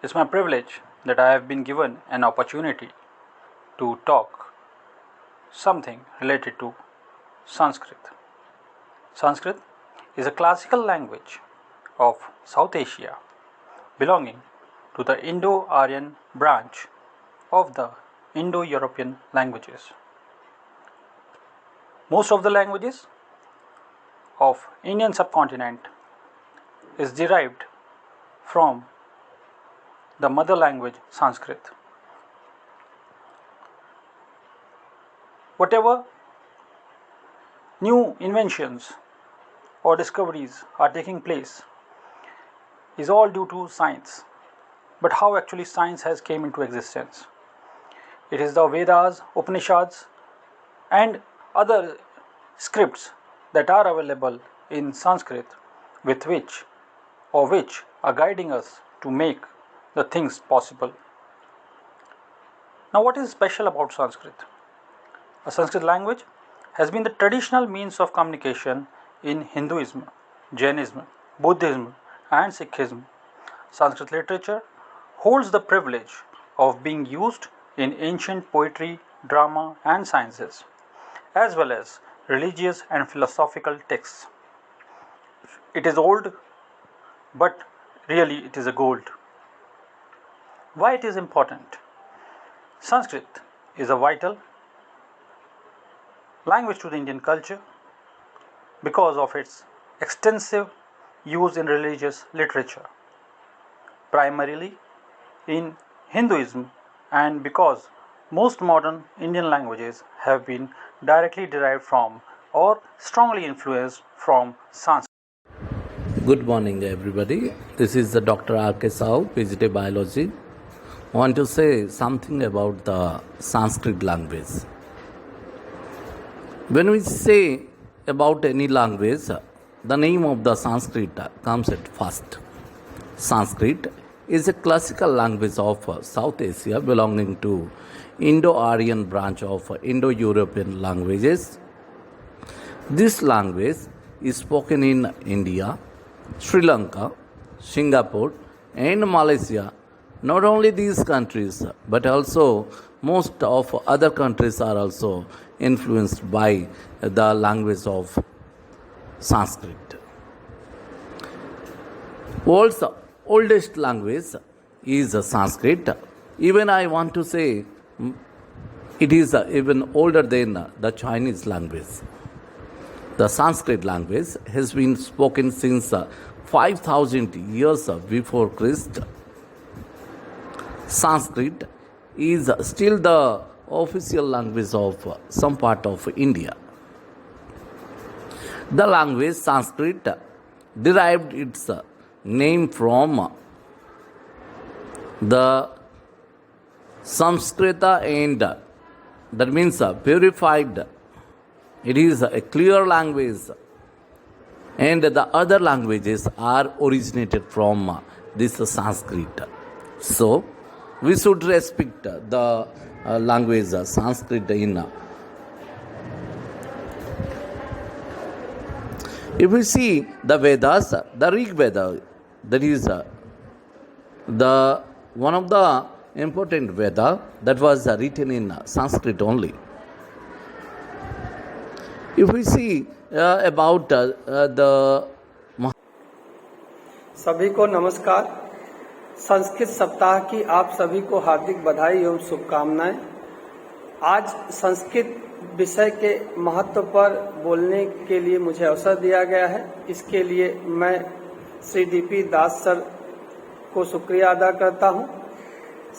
It's my privilege that I have been given an opportunity to talk something related to Sanskrit. Sanskrit is a classical language of South Asia belonging to the Indo-Aryan branch of the Indo-European languages. Most of the languages of Indian subcontinent is derived from the mother language Sanskrit. Whatever new inventions or discoveries are taking place is all due to science. But how actually science has came into existence? It is the Vedas, Upanishads and other scripts that are available in Sanskrit with which are guiding us to make the things possible. Now, what is special about Sanskrit? A Sanskrit language has been the traditional means of communication in Hinduism, Jainism, Buddhism, and Sikhism. Sanskrit literature holds the privilege of being used in ancient poetry, drama, and sciences, as well as religious and philosophical texts. It is old, but really it is a gold. Why it is important? Sanskrit is a vital language to the Indian culture because of its extensive use in religious literature, primarily in Hinduism, and because most modern Indian languages have been directly derived from or strongly influenced from Sanskrit. Good morning, everybody. This is the Dr. R.K. Sahu, PhD Biology. I want to say something about the Sanskrit language. When we say about any language, the name of the Sanskrit comes at first. Sanskrit is a classical language of South Asia belonging to Indo-Aryan branch of Indo-European languages. This language is spoken in India, Sri Lanka, Singapore, and Malaysia. Not only these countries, but also most of other countries are also influenced by the language of Sanskrit. World's oldest language is Sanskrit. Even I want to say it is even older than the Chinese language. The Sanskrit language has been spoken since 5,000 years before Christ. Sanskrit is still the official language of some part of India. The language Sanskrit derived its name from the Samskrita, and that means purified. It is a clear language, and the other languages are originated from this Sanskrit. So, we should respect the language Sanskrit in. If we see the Vedas, the Rig Veda, that is the one of the important Veda that was written in Sanskrit only. If we see about the सभी को नमस्कार। संस्कृत सप्ताह की आप सभी को हार्दिक बधाई एवं शुभकामनाएं। आज संस्कृत विषय के महत्व पर बोलने के लिए मुझे अवसर दिया गया है। इसके लिए मैं श्री डीपी दास सर को शुक्रिया अदा करता हूं।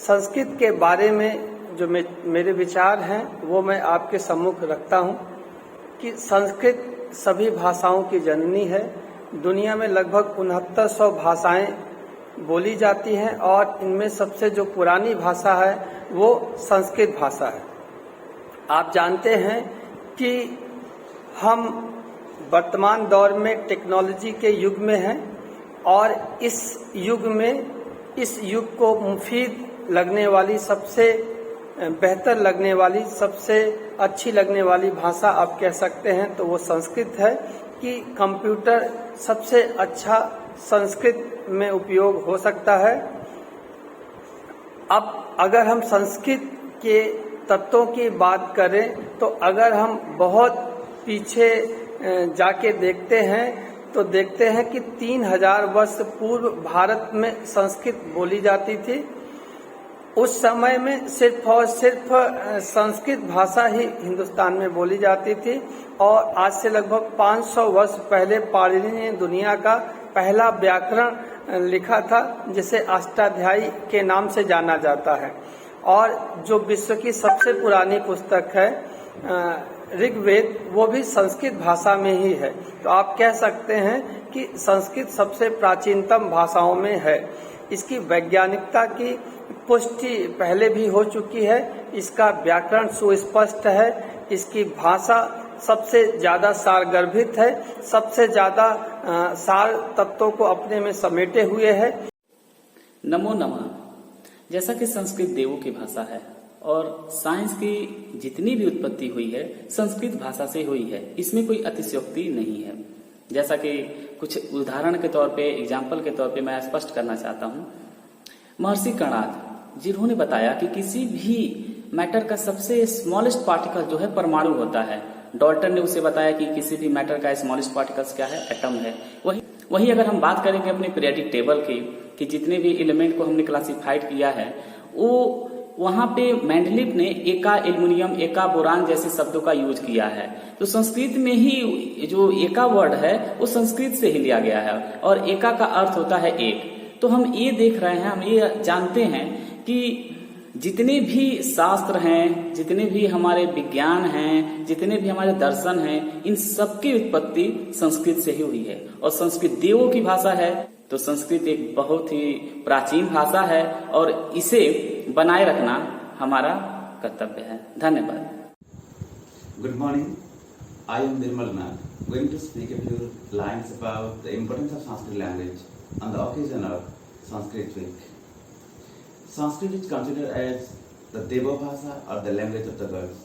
संस्कृत के बारे में जो मेरे विचार हैं वो मैं आपके सम्मुख रखता हूं कि संस्कृत सभी भाषाओं की जननी है। दुनिया में लगभग 6900 भाषाएं बोली जाती हैं और इनमें सबसे जो पुरानी भाषा है वो संस्कृत भाषा है। आप जानते हैं कि हम वर्तमान दौर में टेक्नोलॉजी के युग में हैं और इस युग को मुफीद लगने वाली, सबसे बेहतर लगने वाली, सबसे अच्छी लगने वाली भाषा आप कह सकते हैं तो वो संस्कृत है कि कंप्यूटर सबसे अच्छा संस्कृत में उपयोग हो सकता है। अब अगर हम संस्कृत के तत्वों की बात करें तो अगर हम बहुत पीछे जाके देखते हैं तो देखते हैं कि 3000 वर्ष पूर्व भारत में संस्कृत बोली जाती थी। उस समय में सिर्फ और सिर्फ संस्कृत भाषा ही हिंदुस्तान में बोली जाती थी और आज से लगभग 500 वर्ष पहले पाणिनि ने दुनिया का पहला व्याकरण लिखा था, जिसे अष्टाध्यायी के नाम से जाना जाता है। और जो विश्व की सबसे पुरानी पुस्तक है ऋग्वेद, वो भी संस्कृत भाषा में ही है। तो आप कह सकते हैं कि संस्कृत सबसे प्राचीनतम भाषाओं में है। इसकी वैज्ञानिकता की पुष्टि पहले भी हो चुकी है, इसका व्याकरण सुस्पष्ट है, इसकी भाषा सबसे ज्यादा सारगर्भित है, सबसे ज्यादा सार तत्वों को अपने में समेटे हुए है। नमो नमः। जैसा कि संस्कृत देवों की भाषा है और साइंस की जितनी भी उत्पत्ति हुई है संस्कृत भाषा से हुई है, इसमें कोई अतिशयोक्ति नहीं है। जैसा कि कुछ उदाहरण के तौर पे, एग्जाम्पल के तौर पे मैं स्पष्ट करना चाहता हूँ। महर्षि कर्णाद जिन्होंने बताया कि किसी भी मैटर का सबसे स्मॉलेस्ट पार्टिकल जो है परमाणु होता है। डॉल्टन ने उसे बताया कि किसी भी मैटर का स्मॉलेस्ट पार्टिकल्स क्या है, एटम है। वही अगर हम बात करेंगे अपने पीरियोडिक टेबल की कि जितने भी एलिमेंट को हमने क्लासिफाइड किया है, वो वहां पे मेंडलीफ ने एका एल्युमिनियम, एका बोरान जैसे शब्दों का यूज किया है। तो संस्कृत में ही जो एका वर्ड है वो संस्कृत से ही लिया गया है और एका का अर्थ होता है एक। तो हम ये देख रहे हैं, हम ये जानते हैं कि जितने भी शास्त्र हैं, जितने भी हमारे विज्ञान हैं, जितने भी हमारे दर्शन हैं, इन सबकी उत्पत्ति संस्कृत से ही हुई है और संस्कृत देवों की भाषा है। तो संस्कृत एक बहुत ही प्राचीन भाषा है और इसे बनाए रखना हमारा कर्तव्य है। धन्यवाद। Good morning. I am Nirmal Nath, going to speak a few lines about the importance of Sanskrit language on the occasion of Sanskrit Week. Sanskrit is considered as the Deva Bhasha or the language of the gods.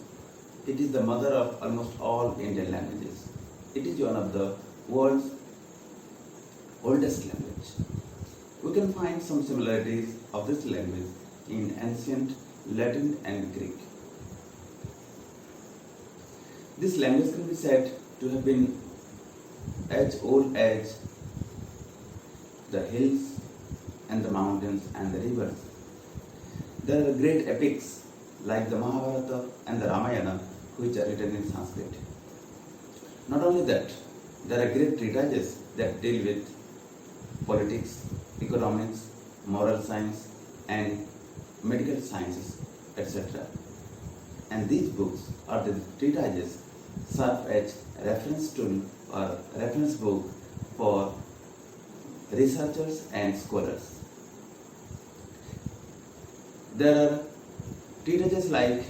It is the mother of almost all Indian languages. It is one of the world's oldest language. We can find some similarities of this language in ancient Latin and Greek. This language can be said to have been as old as the hills and the mountains and the rivers. There are great epics like the Mahabharata and the Ramayana which are written in Sanskrit. Not only that, there are great treatises that deal with politics, economics, moral science and medical sciences, etc. And these books or the treatises serve as reference tool or reference book for researchers and scholars. There are treatises like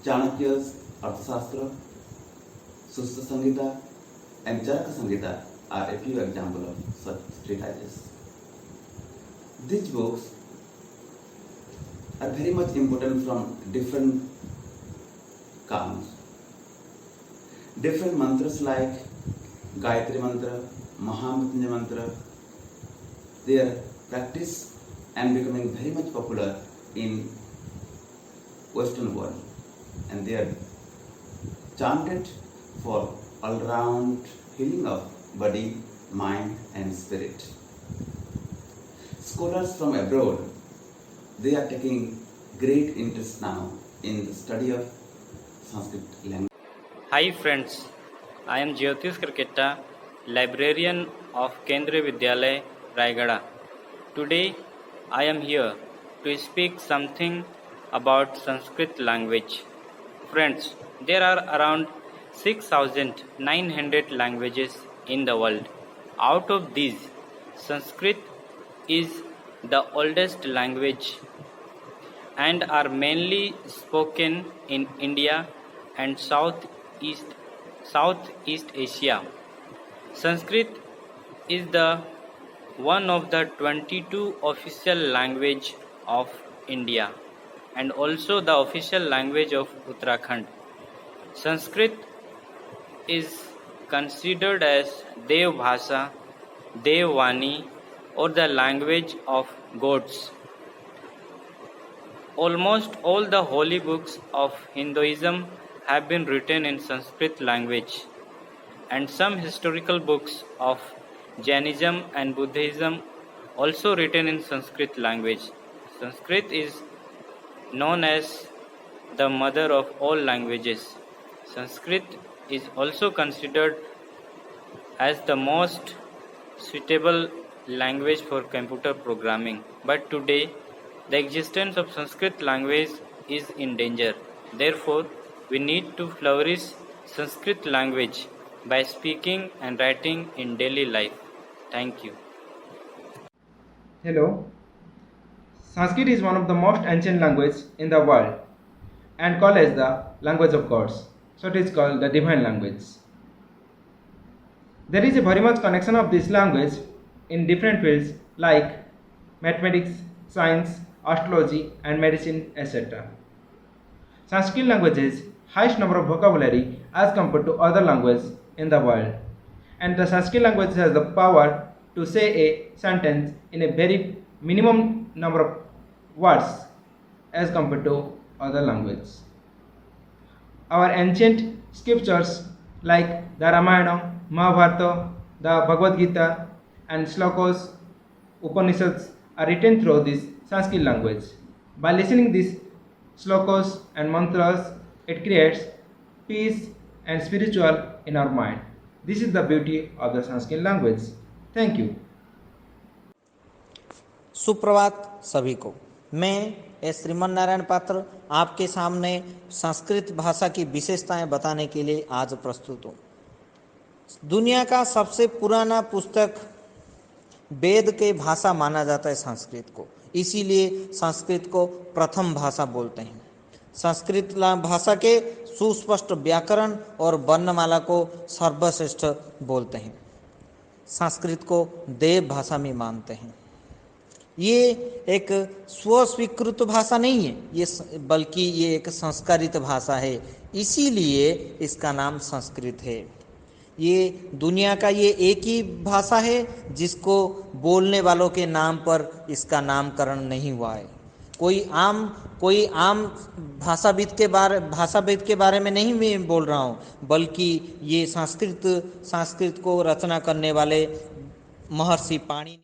Chanakya's Arthashastra, Susta Samhita and Charaka Samhita are a few examples of such treatises. These books are very much important from different counts. Different mantras like Gayatri Mantra, Mahamrityunjaya Mantra, they are practiced and becoming very much popular in Western world, and they are chanted for all-round healing of body, mind and spirit. Scholars from abroad, they are taking great interest now in the study of Sanskrit language. Hi friends, I am Jyotish Karketta, librarian of Kendriya Vidyalaya, Raigada. Today I am here to speak something about Sanskrit language. Friends, there are around 6,900 languages in the world. Out of these, Sanskrit is the oldest language and are mainly spoken in India and Southeast Asia. Sanskrit is the one of the 22 official language of India and also the official language of Uttarakhand. Sanskrit is considered as Dev Bhasha, Dev Vani or the language of gods. almost all the holy books of Hinduism have been written in Sanskrit language, and some historical books of Jainism and Buddhism also written in Sanskrit language. Sanskrit is known as the mother of all languages. Sanskrit is also considered as the most suitable language for computer programming. But today, the existence of Sanskrit language is in danger. Therefore, we need to flourish Sanskrit language by speaking and writing in daily life. Thank you. Hello. Sanskrit is one of the most ancient languages in the world and called as the language of gods. So it is called the divine language. There is a very much connection of this language in different fields like mathematics, science, astrology and medicine, etc. Sanskrit language has highest number of vocabulary as compared to other languages in the world, and the Sanskrit language has the power to say a sentence in a very minimum number of words as compared to other languages. Our ancient scriptures like the Ramayana, Mahabharata, the Bhagavad Gita and Slokos, Upanishads are written through this Sanskrit language. By listening these Slokos and mantras, it creates peace and spiritual in our mind. This is the beauty of the Sanskrit language. Thank you. सुप्रभात सभी को। मैं S Shriman Narayan पात्र आपके सामने संस्कृत भाषा की विशेषताएं बताने के लिए आज प्रस्तुत हूँ। दुनिया का सबसे पुराना पुस्तक वेद के भाषा माना जाता है संस्कृत को, इसीलिए संस्कृत को प्रथम भाषा बोलते हैं। संस्कृत भाषा के सुस्पष्ट व्याकरण और वर्णमाला को सर्वश्रेष्ठ बोलते हैं। संस्कृत को देव भाषा में मानते हैं। ये एक स्वस्वीकृत भाषा नहीं है, ये बल्कि ये एक संस्कारित भाषा है, इसीलिए इसका नाम संस्कृत है। ये दुनिया का ये एक ही भाषा है जिसको बोलने वालों के नाम पर इसका नामकरण नहीं हुआ है। कोई आम भाषाविद के बारे में नहीं मैं बोल रहा हूँ, बल्कि ये संस्कृत को रचना करने वाले महर्षि पाणिनि